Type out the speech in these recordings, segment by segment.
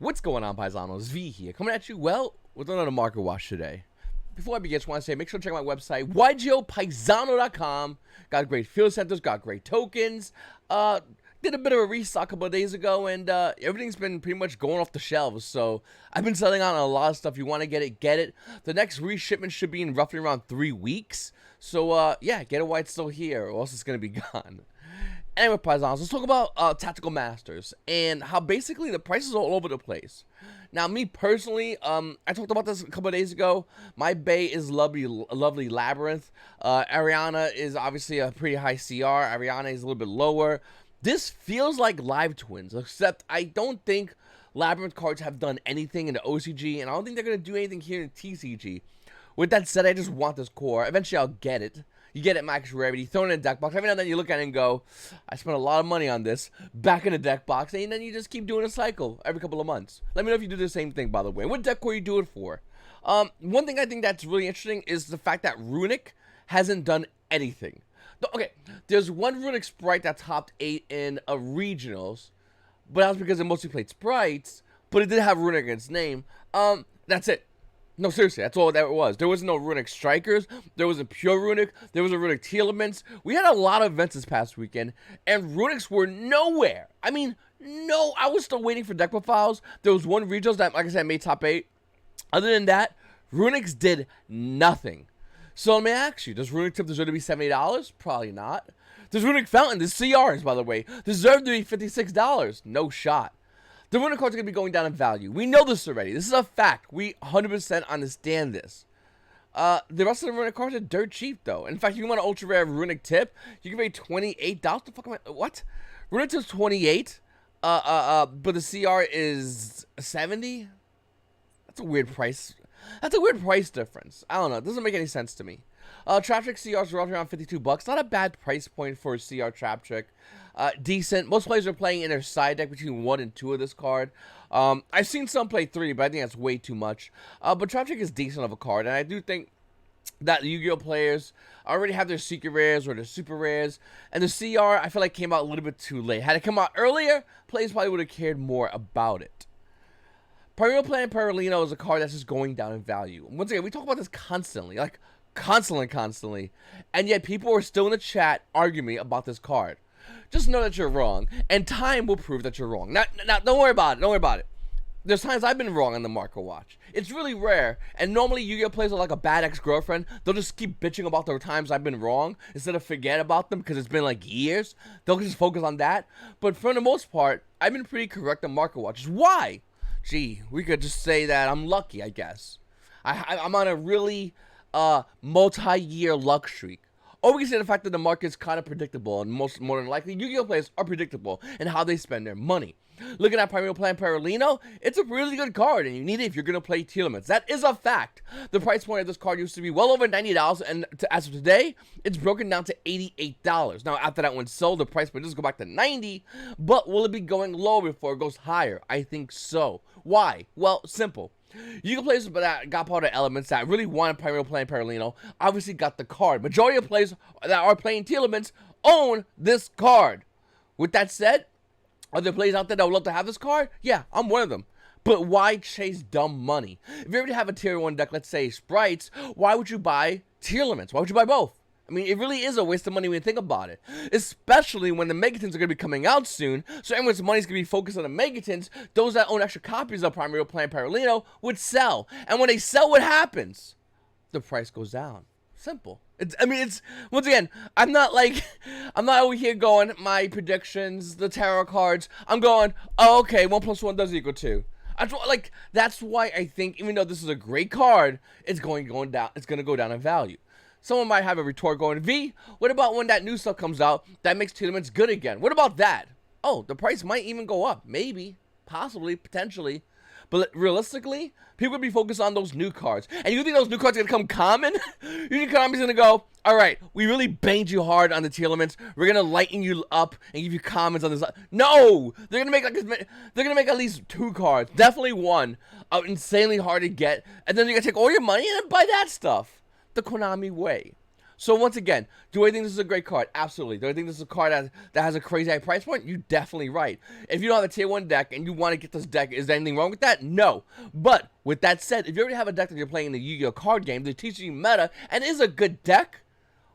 What's going on, Paisanos? V here, coming at you, well, with another market watch today. Before I begin, I just want to say, make sure to check out my website, YGOPaisano.com. Got great field centers, got great tokens. Did a bit of a restock a couple of days ago, and everything's been pretty much going off the shelves. So I've been selling on a lot of stuff. You want to get it, get it. The next reshipment should be in roughly around 3 weeks. So yeah, get it while it's still here, or else it's going to be gone. Anyway, Paisanos, let's talk about Tactical Masters and how basically the prices are all over the place. Now, me personally, I talked about this a couple of days ago. My bay is lovely Labyrinth. Ariana is obviously a pretty high CR. Ariana is a little bit lower. This feels like Live Twins, except I don't think Labyrinth cards have done anything in the OCG, and I don't think they're going to do anything here in TCG. With that said, I just want this core. Eventually, I'll get it. You get it max rarity, throw it in a deck box. Every now and then you look at it and go, I spent a lot of money on this, back in the deck box, and then you just keep doing a cycle every couple of months. Let me know if you do the same thing, by the way. What deck core you do it for? One thing I think that's really interesting is the fact that Runick hasn't done anything. Okay, there's one Runick sprite that topped 8 in a regionals, but that was because it mostly played sprites, but it did have Runick in its name. That's it. No, seriously, that's all that it was. There was no Runick Strikers, there was a pure Runick, there was a Runick Tearlaments. We had a lot of events this past weekend, and Runicks were nowhere. I mean, no, I was still waiting for deck profiles. There was one regionals that, like I said, made top 8. Other than that, Runicks did nothing. So let me ask you, does Runick Tip deserve to be $70? Probably not. Does Runick Fountain, the CRs, by the way, deserve to be $56? No shot. The Runick cards are going to be going down in value. We know this already. This is a fact. We 100% understand this. The rest of the Runick cards are dirt cheap, though. In fact, if you want an ultra rare Runick Tip, you can pay $28. The fuck am I? What? Runick Tip's 28. But the CR is 70. That's a weird price. That's a weird price difference. I don't know. It doesn't make any sense to me. Traptrix CRs are roughly around $52. Not a bad price point for a CR Traptrix. Decent. Most players are playing in their side deck between 1 and 2 of this card. I've seen some play 3, but I think that's way too much. But Traptrix is decent of a card, and I do think that Yu-Gi-Oh players already have their secret rares or their super rares, and the CR I feel like came out a little bit too late. Had it come out earlier, players probably would have cared more about it. Programmable Plan Paralino is a card that's just going down in value. Once again, we talk about this constantly, like constantly, and yet people are still in the chat arguing about this card. Just know that you're wrong, and time will prove that you're wrong. Now, don't worry about it. Don't worry about it. There's times I've been wrong on the market watch. It's really rare, and normally Yu-Gi-Oh players are like a bad ex-girlfriend. They'll just keep bitching about the times I've been wrong instead of forget about them because it's been like years. They'll just focus on that. But for the most part, I've been pretty correct on market watches. Why? Gee, we could just say that I'm lucky, I guess. I'm on a really multi-year luck streak. Or we can say the fact that the market is kind of predictable, and more than likely, Yu-Gi-Oh players are predictable in how they spend their money. Looking at Programmable Plan Paralino, it's a really good card, and you need it if you're going to play Tearlaments. That is a fact. The price point of this card used to be well over $90, and as of today, it's broken down to $88. Now, after that one sold, the price point does go back to $90, but will it be going lower before it goes higher? I think so. Why? Well, simple. Yu-Gi-Oh players that got part of Elements that really wanted Programmable Plan Paralino obviously got the card. Majority of players that are playing Tearlaments own this card. With that said, are there players out there that would love to have this card? Yeah, I'm one of them. But why chase dumb money? If you already have a tier 1 deck, let's say Sprites, why would you buy Tearlaments? Why would you buy both? I mean, it really is a waste of money when you think about it. Especially when the Megatons are going to be coming out soon, so everyone's money is going to be focused on the Megatons. Those that own extra copies of Programmable Plan Paralino would sell. And when they sell, what happens? The price goes down. Simple. Once again, I'm not over here going, my predictions, the tarot cards. I'm going, oh, okay, 1 + 1 does equal 2. That's why I think, even though this is a great card, it's going down. It's going to go down in value. Someone might have a retort going, V, what about when that new stuff comes out that makes Tearlaments good again? What about that? Oh, the price might even go up. Maybe. Possibly. Potentially. But realistically, people would be focused on those new cards. And you think those new cards are going to come common? You think Konami's going to go, alright, we really banged you hard on the Tearlaments. We're going to lighten you up and give you comments on this. No! They're going to make at least 2 cards. Definitely 1. Insanely hard to get. And then you're going to take all your money and buy that stuff. The Konami way. So once again, do I think this is a great card? Absolutely. Do I think this is a card that has a crazy high price point? You're definitely right. If you don't have a tier 1 deck and you want to get this deck, is there anything wrong with that? No. But with that said, if you already have a deck that you're playing in the Yu-Gi-Oh card game that teaches you meta and is a good deck,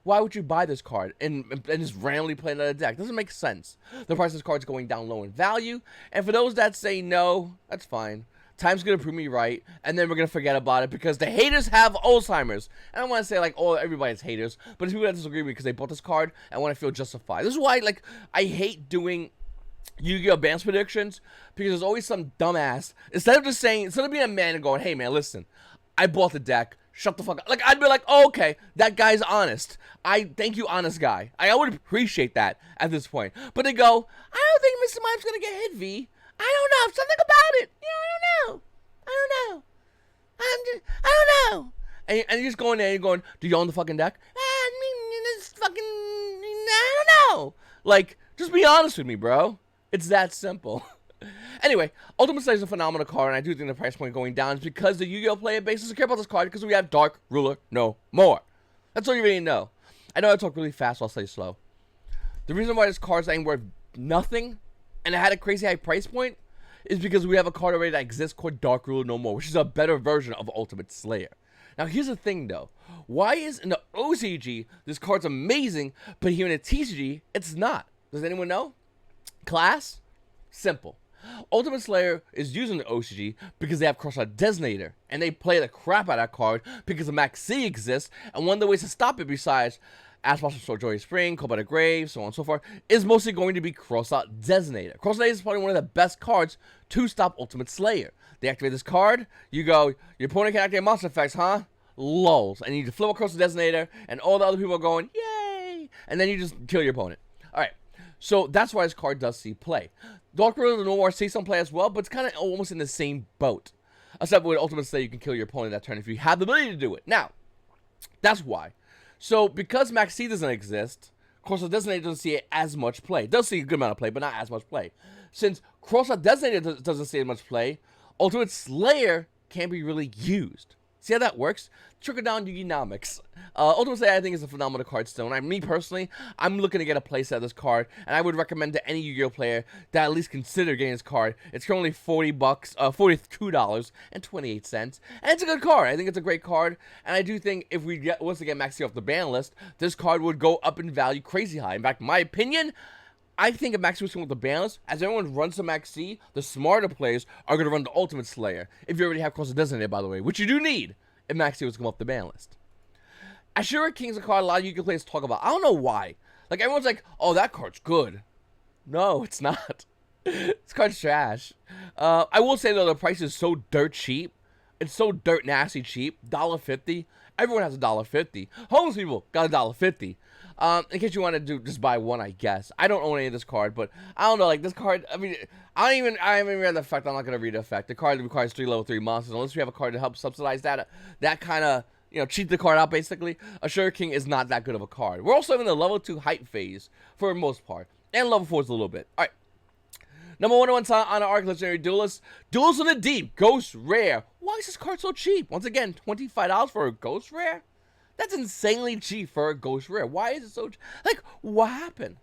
why would you buy this card and just randomly play another deck? Doesn't make sense. The price of this card is going down low in value, and for those that say no, that's fine. Time's gonna prove me right, and then we're gonna forget about it because the haters have Alzheimer's. And I don't want to say like, oh, everybody's haters, but it's people that disagree with me because they bought this card and want to feel justified. This is why, like, I hate doing Yu-Gi-Oh! Advanced predictions because there's always some dumbass. Instead of being a man and going, hey man, listen, I bought the deck. Shut the fuck up. Like, I'd be like, oh, okay, that guy's honest. Thank you, honest guy. I would appreciate that at this point. But they go, I don't think Mr. Mime's gonna get hit, V. I don't know. Something about it. Yeah, I don't know. I don't know. And you're just going there and going, do you own the fucking deck? I mean, it's fucking, I don't know. Like, just be honest with me, bro. It's that simple. Anyway, Ultimate Slayer is a phenomenal card, and I do think the price point going down is because the Yu-Gi-Oh! Player base doesn't care about this card because we have Dark Ruler no more. That's all you really know. I know I talk really fast, so I'll say slow. The reason why this card's ain't worth nothing, and it had a crazy high price point, is because we have a card already that exists called Dark Ruler no more, which is a better version of Ultimate Slayer. Now, here's the thing, though. Why is in the OCG, this card's amazing, but here in the TCG, it's not? Does anyone know? Class? Simple. Ultimate Slayer is using the OCG because they have Cross-Out Designator, and they play the crap out of that card because the Max C exists, and one of the ways to stop it besides Aspos of Sword Joy Spring, Call by the Grave, so on and so forth, is mostly going to be Cross-Out Designator. Cross-Out Designator is probably one of the best cards to stop Ultimate Slayer. They activate this card, you go, your opponent can activate monster effects, huh? Lulz. And you just flip across the Designator, and all the other people are going, yay! And then you just kill your opponent. Alright, so that's why this card does see play. Dark Ruler no more sees some play as well, but it's kind of almost in the same boat. Except with Ultimate Slayer, you can kill your opponent that turn if you have the ability to do it. Now, that's why. So, because Max C doesn't exist, Cross-Out Designator doesn't see as much play. It does see a good amount of play, but not as much play. Since Cross-Out Designator doesn't see as much play, Ultimate Slayer can't be really used. See how that works? Trickle-down Yu-Gi-Nomics. Ultimate Slayer, I think, is a phenomenal card still. And me, personally, I'm looking to get a playset of this card. And I would recommend to any Yu-Gi-Oh! Player that at least consider getting this card. It's currently $42.28. And it's a good card. I think it's a great card. And I do think if we was to get Maxi off the ban list, this card would go up in value crazy high. In fact, in my opinion, I think if Maxi was going with the ban list, as everyone runs to Maxi, the smarter players are going to run the Ultimate Slayer. If you already have Cross-Out Designator, by the way, which you do need if Maxi was to come off the ban list. Ashura King's a card a lot of Yu-Gi-Oh! Players talk about. I don't know why. Like, everyone's like, oh, that card's good. No, it's not. This card's trash. I will say, though, the price is so dirt cheap. It's so dirt nasty cheap. $1.50. Everyone has $1.50. Homeless people got $1.50. In case you want to just buy one, I guess. I don't own any of this card, but I don't know, like, this card, I mean, I haven't even read the effect. I'm not going to read the effect. The card requires 3 level 3 monsters. Unless we have a card to help subsidize that kind of, you know, cheat the card out, basically. Ashura King is not that good of a card. We're also in the level 2 hype phase, for the most part. And level 4 is a little bit. Alright. Number 101 on our Arc Legendary Duelist. Duels in the Deep. Ghost Rare. Why is this card so cheap? Once again, $25 for a Ghost Rare? That's insanely cheap for a Ghost Rare. Why is it so cheap? Like, what happened?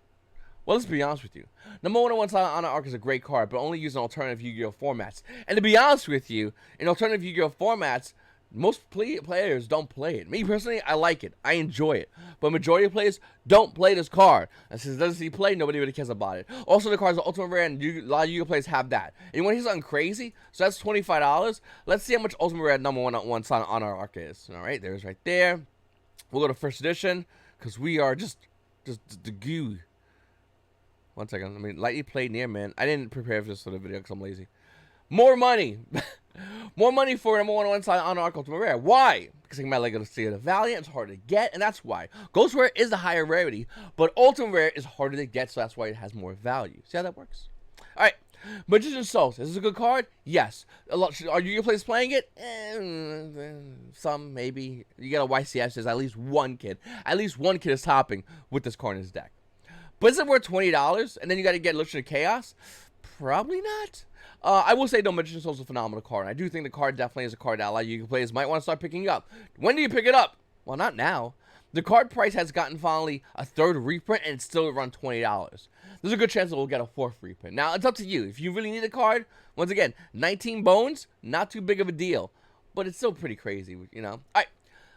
Well, let's be honest with you. Number 101 on our Arc is a great card, but only used in alternative Yu-Gi-Oh! Formats. And to be honest with you, in alternative Yu-Gi-Oh! Formats, most players don't play it. Me, personally, I like it. I enjoy it. But majority of players don't play this card. And since it doesn't see play, nobody really cares about it. Also, the cards are Ultimate Rare, and a lot of Yu-Gi-Oh! Players have that. And you want to hear something crazy? So that's $25. Let's see how much Ultimate Rare number 101 on our Arc is. Alright, there's right there. We'll go to first edition, because we are just the goo. One second, I mean, lightly played near, man. I didn't prepare for this for the video because I'm lazy. More money! More money for number 101 on Arc Ultimate Rare. Why? Because I think my Legacy of the Valiant is hard to get, and that's why. Ghost Rare is the higher rarity, but Ultimate Rare is harder to get, so that's why it has more value. See how that works? Alright. Magician's Souls. Is this a good card? Yes. Are Yu-Gi-Oh! Players playing it? Some, maybe. You got a YCS, there's at least one kid. At least one kid is topping with this card in his deck. But is it worth $20? And then you got to get Illusion of Chaos? Probably not. I will say, though, Magician's Souls is a phenomenal card. I do think the card definitely is a card that a lot of Yu-Gi-Oh! Players might want to start picking up. When do you pick it up? Well, not now. The card price has gotten finally a third reprint, and it's still around $20. There's a good chance that we'll get a fourth reprint. Now, it's up to you. If you really need a card, once again, 19 bones, not too big of a deal. But it's still pretty crazy, you know? All right,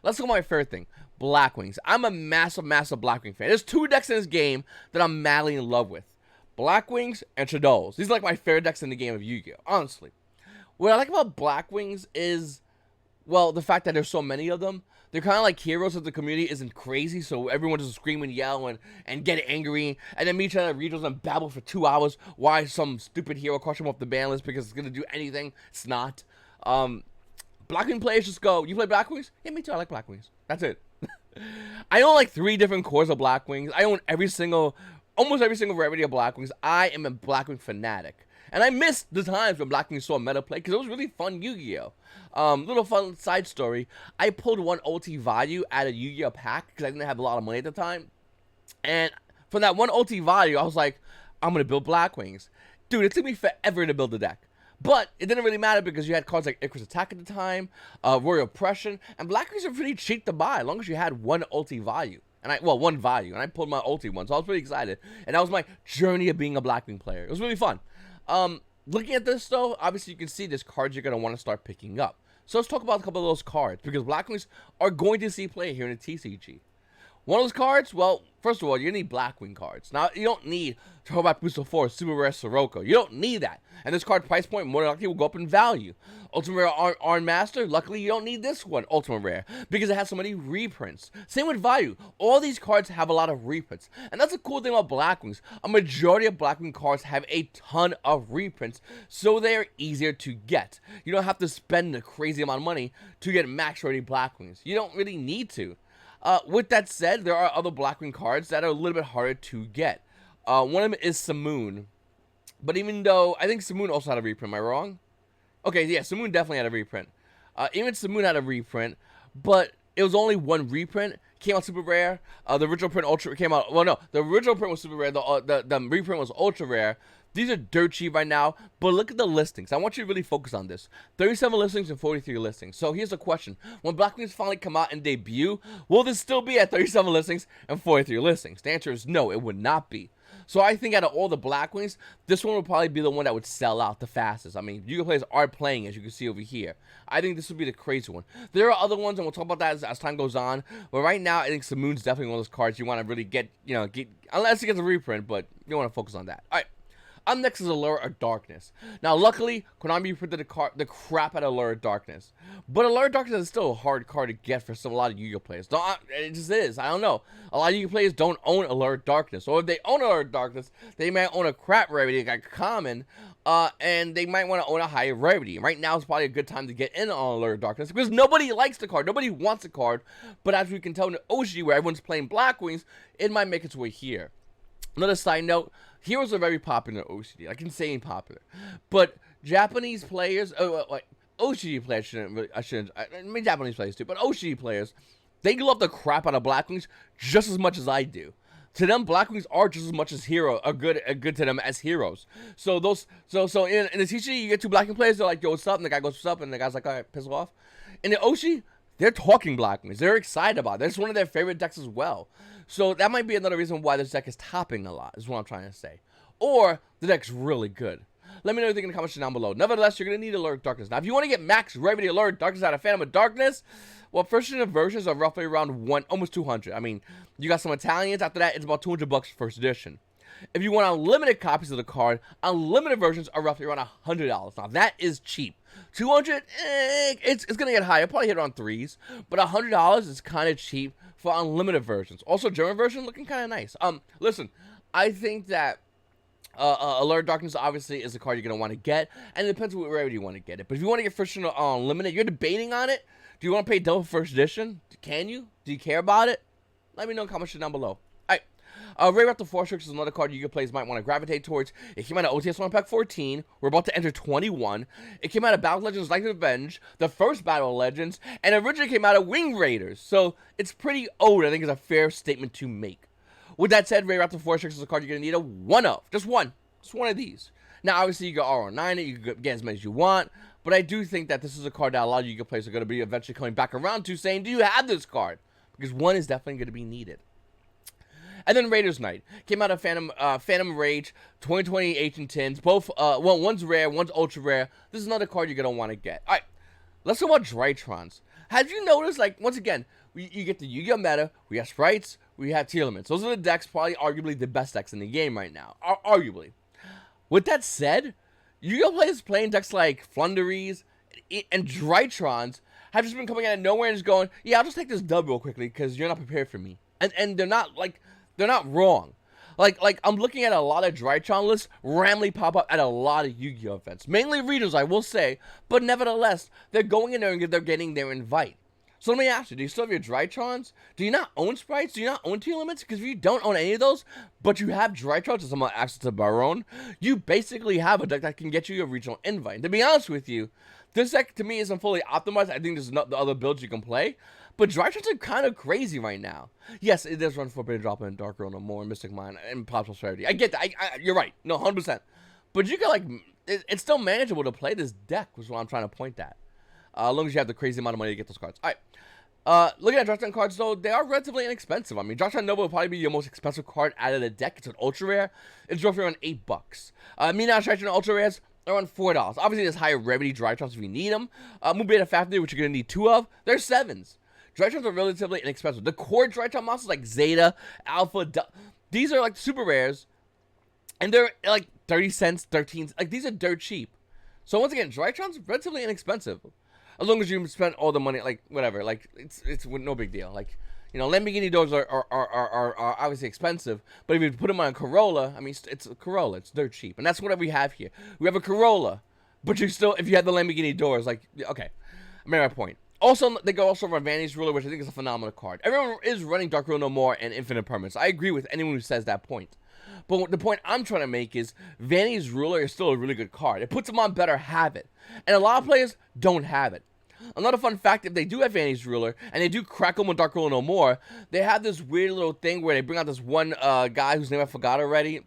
let's go to my favorite thing, Blackwings. I'm a massive, massive Blackwing fan. There's 2 decks in this game that I'm madly in love with. Blackwings and Shadows. These are like my favorite decks in the game of Yu-Gi-Oh! Honestly. What I like about Blackwings is, well, the fact that there's so many of them. They're kind of like heroes if the community isn't crazy, so everyone just scream and yell and get angry, and then meet each other at regionals and babble for 2 hours why some stupid hero crush them off the ban list because it's going to do anything. It's not. Blackwing players just go, you play Blackwings? Yeah, me too, I like Blackwings. That's it. I own like 3 different cores of Blackwings. I own almost every single rarity of Blackwings. I am a Blackwing fanatic. And I missed the times when Blackwing saw meta play because it was really fun Yu-Gi-Oh! Little fun side story. I pulled 1 OT value out of Yu-Gi-Oh! Pack because I didn't have a lot of money at the time. And from that 1 OT value, I was like, I'm going to build Blackwings. Dude, it took me forever to build the deck. But it didn't really matter because you had cards like Icarus Attack at the time, Royal Oppression, and Blackwings are pretty cheap to buy as long as you had 1 ulti value. And 1 value, and I pulled my ulti one, so I was pretty excited. And that was my journey of being a Blackwing player. It was really fun. Looking at this though, obviously you can see there's cards you're going to want to start picking up. So let's talk about a couple of those cards, because Blackwings are going to see play here in the TCG. One of those cards, well, first of all, you need Blackwing cards. Now, you don't need Throwback Booster 4, Super Rare Sirocco. You don't need that. And this card price point more than likely will go up in value. Ultimate Rare Arn Master, luckily you don't need this one, Ultimate Rare, because it has so many reprints. Same with value. All these cards have a lot of reprints. And that's the cool thing about Blackwings. A majority of Blackwing cards have a ton of reprints, so they are easier to get. You don't have to spend a crazy amount of money to get max ready Blackwings. You don't really need to. With that said, there are other Blackwing cards that are a little bit harder to get. One of them is Simoon. But even though, I think Simoon also had a reprint, am I wrong? Okay, yeah, Simoon definitely had a reprint. Even Simoon had a reprint, but it was only 1 reprint. Came out super rare. The original print ultra came out, well no, the original print was super rare, the reprint was ultra rare. These are dirt cheap right now, but look at the listings. I want you to really focus on this. 37 listings and 43 listings. So here's the question. When Blackwings finally come out and debut, will this still be at 37 listings and 43 listings? The answer is no, it would not be. So I think out of all the Blackwings, this one would probably be the one that would sell out the fastest. I mean, Yu-Gi-Oh! Players are playing, as you can see over here. I think this would be the crazy one. There are other ones, and we'll talk about that as time goes on. But right now, I think Simoon's definitely one of those cards you want to really get, unless it gets a reprint, but you want to focus on that. All right. Up next is Allure of Darkness. Now, luckily, Konami printed the crap out of Allure of Darkness. But Allure of Darkness is still a hard card to get for a lot of Yu-Gi-Oh! Players. It just is. I don't know. A lot of Yu-Gi-Oh! Players don't own Allure of Darkness. Or if they own Allure of Darkness, they might own a crap rarity like common, and they might want to own a higher rarity. Right now is probably a good time to get in on Allure of Darkness because nobody likes the card. Nobody wants the card. But as we can tell in the OG, where everyone's playing Blackwings, it might make its way here. Another side note, heroes are very popular in OCD, like insane popular. But Japanese players, OCD players I mean Japanese players too, but OCD players, they love the crap out of Blackwings just as much as I do. To them, Blackwings are just as much as good to them as heroes. So in the TCG, you get 2 Blackwing players, they're like, yo, what's up? And the guy goes, what's up? And the guy's like, all right, piss off. In the OC, they're talking Blackwings. They're excited about it. That's one of their favorite decks as well. So that might be another reason why this deck is topping a lot, is what I'm trying to say. Or the deck's really good. Let me know what you think in the comments down below. Nevertheless, you're going to need Allure of Darkness. Now, if you want to get max rarity Allure of Darkness out of Phantom of Darkness, well, first edition versions are roughly around almost 200. I mean, you got some Italians. After that, it's about $200 first edition. If you want unlimited copies of the card, unlimited versions are roughly around $100. Now, that is cheap. 200, it's going to get higher. Probably hit around 3s. But $100 is kind of cheap for unlimited versions. Also, German version looking kind of nice. Listen, I think that Allure of Darkness obviously is a card you're going to want to get, and it depends what rarity you want to get it. But if you want to get first edition unlimited, you're debating on it. Do you want to pay double first edition? Can you? Do you care about it? Let me know in the comments down below. Raptor Fortrix is another card Yu-Gi-Oh! Players might want to gravitate towards. It came out of OTS 1 Pack 14. We're about to enter 21. It came out of Battle Legends Like Revenge, the first Battle Legends, and originally came out of Wing Raiders. So it's pretty old, I think is a fair statement to make. With that said, Raptor Fortrix is a card you're going to need a one of. Just one. Just one of these. Now, obviously, you can RO9 it. You can get as many as you want. But I do think that this is a card that a lot of Yu-Gi-Oh! Players are going to be eventually coming back around to saying, do you have this card? because one is definitely going to be needed. And then Raiders Night came out of Phantom Rage 2020 Ancient Tins. Both, well, one's rare, one's ultra rare. This is another card you're gonna want to get. All right, let's talk about Drytrons. Have you noticed, like, once again, you get the Yu-Gi-Oh meta, we have sprites, we have Tearlaments. Those are the decks, probably arguably the best decks in the game right now, arguably. With that said, Yu-Gi-Oh players playing decks like Flunderies and Drytrons have just been coming out of nowhere and just going, yeah, I'll just take this dub real quickly because you're not prepared for me. And they're not, like, they're not wrong. Like I'm looking at a lot of Drytron lists randomly pop up at a lot of Yu-Gi-Oh events. Mainly regionals, I will say, but nevertheless, they're going in there and they're getting their invite. So let me ask you, do you still have your Drytrons? Do you not own sprites? Do you not own Tearlaments? Because if you don't own any of those, but you have Drytrons and some access to Baron, you basically have a deck that can get you a regional invite. And to be honest with you, this deck to me isn't fully optimized. I think there's not the other builds you can play. But Drytrons are kind of crazy right now. Yes, it does run Forbidden Drop in Dark World no more, Mystic Mine, and Possible Rarity. I get that. You're right. No, 100%. But you can, like, it's still manageable to play this deck, which is what I'm trying to point at. As long as you have the crazy amount of money to get those cards. All right. Looking at Drytron cards, though, they are relatively inexpensive. I mean, Drytron Nova will probably be your most expensive card out of the deck. It's an ultra rare. It's roughly around $8. Mina Drytron ultra rares are around $4. Obviously, there's higher rarity Drytrons if you need them. Moon Beta Factory, which you're going to need 2 of, they're 7s. Drytrons are relatively inexpensive. The core Drytron monsters like Zeta, Alpha, these are like super rares, and they're like 30 cents, 13 cents. Like, these are dirt cheap. So once again, Drytron's relatively inexpensive. As long as you spend all the money, like, whatever. Like, it's no big deal. Like, you know, Lamborghini doors are obviously expensive, but if you put them on a Corolla, I mean, it's a Corolla. It's dirt cheap. And that's what we have here. We have a Corolla, but you still, if you had the Lamborghini doors, like, okay. I made my point. Also, they go also run Vanity's Ruler, which I think is a phenomenal card. Everyone is running Dark Rule No More and Infinite Permanence. I agree with anyone who says that point. But the point I'm trying to make is Vanity's Ruler is still a really good card. It puts them on better habit. And a lot of players don't have it. Another fun fact, if they do have Vanity's Ruler, and they do crack them with Dark Rule No More, they have this weird little thing where they bring out this one guy whose name I forgot already.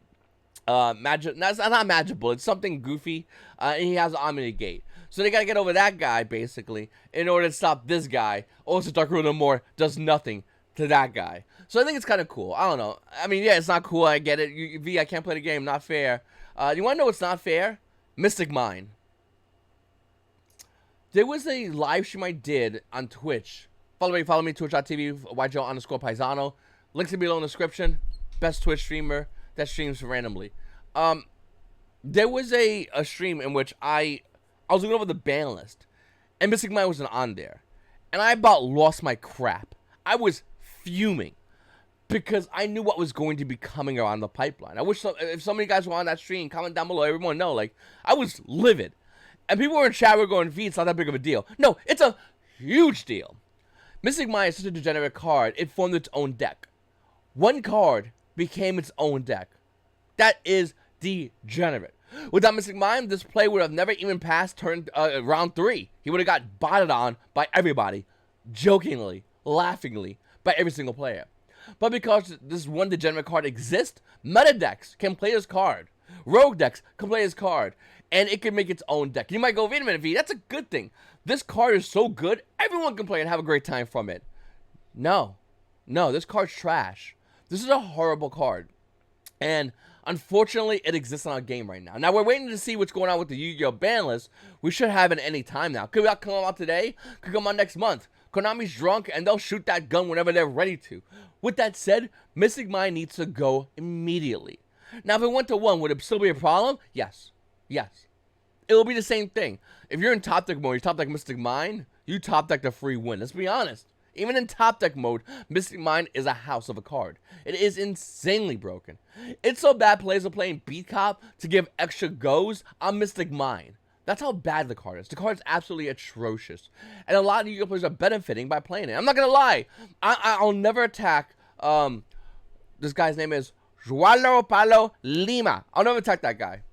Magic, that's not Magical, it's something goofy, and he has an Omni Gate. So they gotta get over that guy, basically, in order to stop this guy. Also, Dark Rule No More does nothing to that guy. So I think it's kind of cool. I don't know. I mean, yeah, it's not cool, I get it. V, I can't play the game, not fair. You wanna know what's not fair? Mystic Mine. There was a live stream I did on Twitch. Follow me, twitch.tv, YGOPaisano. Links will be below in the description. Best Twitch streamer that streams randomly. There was a stream in which I was looking over the ban list, and Mystic Mine wasn't on there. And I about lost my crap. I was fuming, because I knew what was going to be coming around the pipeline. I wish if some of you guys were on that stream, comment down below, everyone know, like, I was livid. And people were in chat were going, V, it's not that big of a deal. No, it's a huge deal. Mystic Mine is such a degenerate card, it formed its own deck. One card became its own deck. That is degenerate. Without Mystic Mine, this play would have never even passed round 3. He would have got botted on by everybody, jokingly, laughingly, by every single player. But because this one degenerate card exists, meta decks can play this card. Rogue decks can play this card, and it can make its own deck. You might go, wait a minute, V, that's a good thing. This card is so good, everyone can play and have a great time from it. No, this card's trash. This is a horrible card. And unfortunately, it exists in our game right now. Now, we're waiting to see what's going on with the Yu-Gi-Oh! Ban list. We should have it any time now. Could come out today, could come out next month. Konami's drunk, and they'll shoot that gun whenever they're ready to. With that said, Mystic Mine needs to go immediately. Now, if it went to 1, would it still be a problem? Yes. It'll be the same thing. If you're in top deck mode, you top deck Mystic Mine, you top deck the free win. Let's be honest. Even in top deck mode, Mystic Mine is a house of a card. It is insanely broken. It's so bad players are playing Beat Cop to give extra goes on Mystic Mine. That's how bad the card is. The card is absolutely atrocious. And a lot of Yu-Gi-Oh! Players are benefiting by playing it. I'm not going to lie. I'll never attack, this guy's name is Jualo Palo Lima. I'll never attack that guy.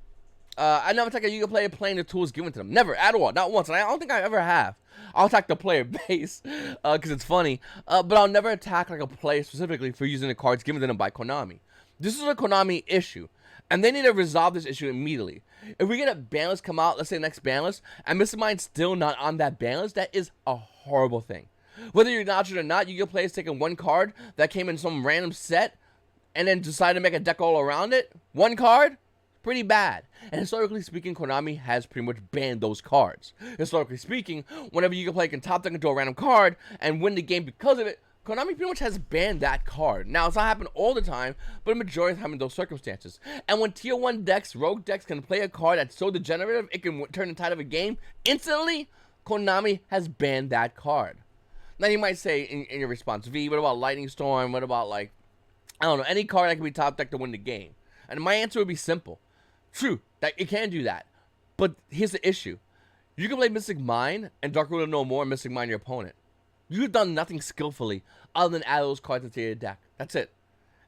I never attack a Yu-Gi-Oh! Player playing the tools given to them. Never, at all. Not once. And I don't think I ever have. I'll attack the player base, because it's funny. But I'll never attack like a player specifically for using the cards given to them by Konami. This is a Konami issue. And they need to resolve this issue immediately. If we get a ban list come out, let's say next ban list, and Mystic Mine's still not on that ban list, that is a horrible thing. Whether you acknowledge it or not, Yu-Gi-Oh! Players taking one card that came in some random set and then decide to make a deck all around it. One card? Pretty bad. And historically speaking, Konami has pretty much banned those cards. Historically speaking, whenever Yu-Gi-Oh! Player can top deck into a random card and win the game because of it, Konami pretty much has banned that card. Now, it's not happening all the time, but a majority of the time in those circumstances. And when Tier 1 decks, rogue decks, can play a card that's so degenerative, it can turn the tide of a game instantly, Konami has banned that card. Now, you might say in your response, V, what about Lightning Storm? What about, like, I don't know, any card that can be top decked to win the game? And my answer would be simple. True, that it can do that. But here's the issue. You can play Mystic Mine and Dark Ruler No More and Mystic Mine your opponent. You've done nothing skillfully other than add those cards into your deck. That's it.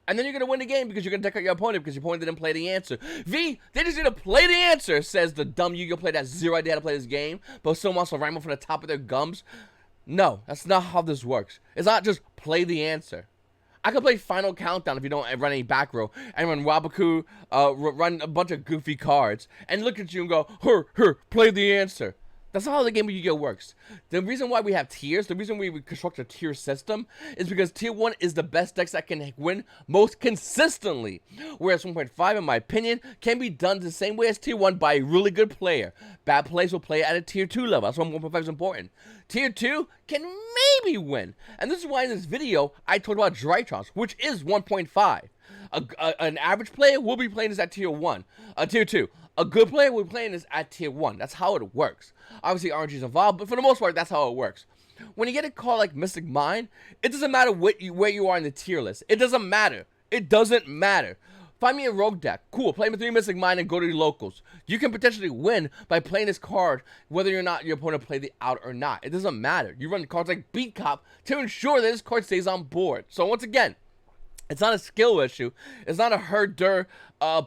And then you're going to win the game because you're going to deck out your opponent because your opponent didn't play the answer. V, they just need to play the answer, says the dumb Yu-Gi-Oh! Player that has zero idea how to play this game, but still wants to rhyme from the top of their gums. No, that's not how this works. It's not just play the answer. I could play Final Countdown if you don't run any back row, and run Wabaku, run a bunch of goofy cards, and look at you and go, play the answer. That's not how the game of Yu-Gi-Oh! Works. The reason why we have tiers, the reason we construct a tier system, is because Tier 1 is the best decks that can win most consistently. Whereas 1.5, in my opinion, can be done the same way as Tier 1 by a really good player. Bad players will play at a Tier 2 level. That's why 1.5 is important. Tier 2 can maybe win. And this is why in this video, I talked about Drytrons, which is 1.5. An average player will be playing this at Tier 1. Tier 2. A good player will be playing this at Tier 1. That's how it works. Obviously, RNG is involved, but for the most part, that's how it works. When you get a card like Mystic Mine, it doesn't matter where you are in the tier list. It doesn't matter. It doesn't matter. Find me a rogue deck. Cool. Play with 3 Mystic Mine and go to the locals. You can potentially win by playing this card whether or not your opponent played the out or not. It doesn't matter. You run cards like Beat Cop to ensure that this card stays on board. So once again, it's not a skill issue. It's not a herder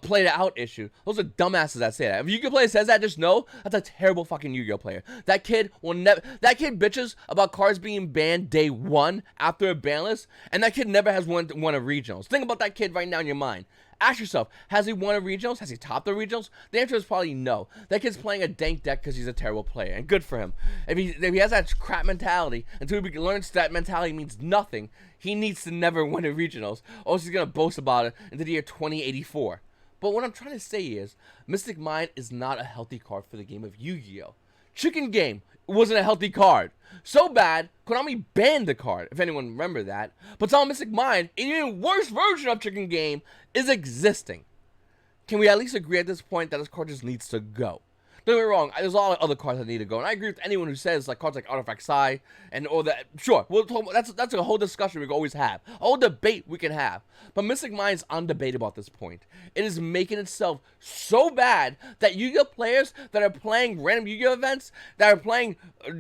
play it out issue. Those are dumbasses that say that. If a Yu-Gi-Oh! Player says that, just know that's a terrible fucking Yu-Gi-Oh! Player. That kid will never. That kid bitches about cards being banned day 1 after a ban list, and that kid never has won a regionals. Think about that kid right now in your mind. Ask yourself, has he won a regionals? Has he topped the regionals? The answer is probably no. That kid's playing a dank deck because he's a terrible player, and good for him. If he has that crap mentality, until he learns that mentality means nothing, he needs to never win a regionals, or else he's going to boast about it into the year 2084. But what I'm trying to say is, Mystic Mine is not a healthy card for the game of Yu-Gi-Oh! Chicken Game wasn't a healthy card. So bad, Konami banned the card, if anyone remember that. But somehow Mystic Mine, an even worse version of Chicken Game, is existing. Can we at least agree at this point that this card just needs to go? Don't get me wrong, there's a lot of other cards that need to go, and I agree with anyone who says like cards like Artifact Psi and all that. Sure, we'll talk about, that's a whole discussion we can always have, a whole debate we can have. But Mystic Mine is undebatable at this point. It is making itself so bad that Yu-Gi-Oh! Players that are playing random Yu-Gi-Oh! Events, that are playing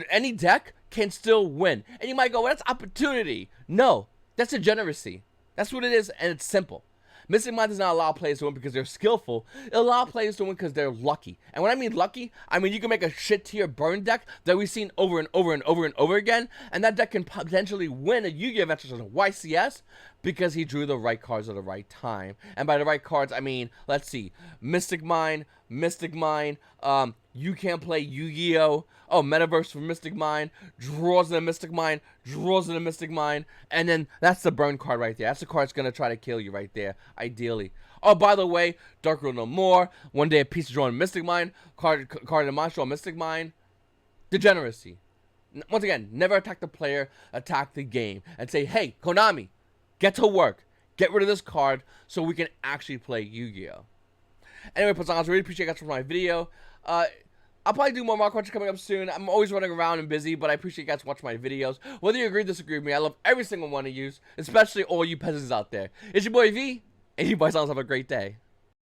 any deck, can still win. And you might go, well, that's opportunity. No, that's degeneracy. That's what it is, and it's simple. Mystic Mine does not allow players to win because they're skillful. It allows players to win because they're lucky. And when I mean lucky, I mean you can make a shit tier burn deck that we've seen over and over and over and over again, and that deck can potentially win a Yu-Gi-Oh! Event such as a YCS because he drew the right cards at the right time. And by the right cards, I mean, let's see, Mystic Mine, you can't play Yu-Gi-Oh! Oh, Metaverse for Mystic Mine, draws in a Mystic Mine, draws in a Mystic Mine, and then that's the burn card right there. That's the card that's going to try to kill you right there, ideally. Oh, by the way, Dark Ruler No More, one day a piece of drawing Mystic Mine, card in the monster Mystic Mine, degeneracy. Once again, never attack the player, attack the game, and say, hey, Konami, get to work. Get rid of this card so we can actually play Yu-Gi-Oh! Anyway, Paisanos, I really appreciate you guys for my video. I'll probably do more Mark Watcher coming up soon. I'm always running around and busy, but I appreciate you guys watching my videos. Whether you agree or disagree with me, I love every single one of you, especially all you peasants out there. It's your boy V, and you Paisanos have a great day.